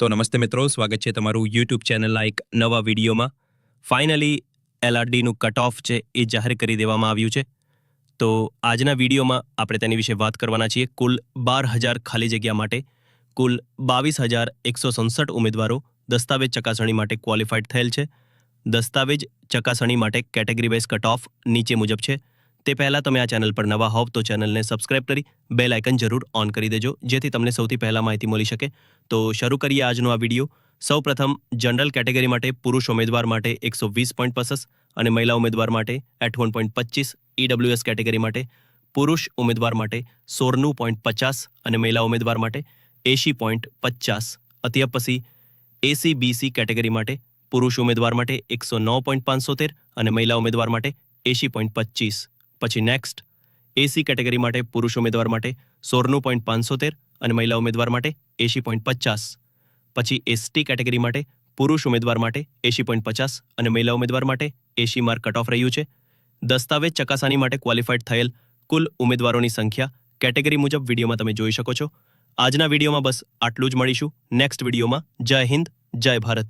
તો નમસ્તે મિત્રો, સ્વાગત છે તમારું યુટ્યુબ ચેનલના એક નવા વિડીયોમાં. ફાઇનલી એલઆરડીનું કટ ઓફ છે એ જાહેર કરી દેવામાં આવ્યું છે. તો આજના વિડીયોમાં આપણે તેની વિશે વાત કરવાના છીએ. કુલ 12,000 ખાલી જગ્યા માટે કુલ 22,167 ઉમેદવારો દસ્તાવેજ ચકાસણી માટે ક્વોલિફાઈડ થયેલ છે. દસ્તાવેજ ચકાસણી માટે કેટેગરી વાઇઝ કટ ઓફ નીચે મુજબ છે. તે પહેલાં તમે આ ચેનલ પર નવા હોવ તો ચેનલને સબસ્ક્રાઇબ કરી બેલ આઇકન જરૂર ઓન કરી દેજો, જેથી તમને સૌથી પહેલાં માહિતી મળી શકે. તો શરૂ કરીએ આજનો આ વિડીયો. સૌપ્રથમ જનરલ કેટેગરી માટે પુરુષ ઉમેદવાર માટે 120.50 અને મહિલા ઉમેદવાર માટે 58.25. ઈડબ્લ્યુએસ કેટેગરી માટે પુરુષ ઉમેદવાર માટે 96.50 અને મહિલા ઉમેદવાર માટે 80.50. અત્યાર પછી એસીબીસી કેટેગરી માટે પુરુષ ઉમેદવાર માટે 109.75 અને મહિલા ઉમેદવાર માટે 80.25. પછી નેક્સ્ટ એસી કેટેગરી માટે પુરુષ ઉમેદવાર માટે 96.75 અને મહિલા ઉમેદવાર માટે 80.50. પછી એસટી કેટેગરી માટે પુરુષ ઉમેદવાર માટે 80.50 અને મહિલા ઉમેદવાર માટે 80 માર્ક કટ ઓફ રહ્યું છે. દસ્તાવેજ ચકાસણી માટે ક્વોલિફાઈડ થયેલ કુલ ઉમેદવારોની સંખ્યા કેટેગરી મુજબ વિડીયોમાં તમે જોઈ શકો છો. આજના વિડીયોમાં બસ આટલું જ. મળીશું નેક્સ્ટ વિડીયોમાં. જય હિન્દ, જય ભારત.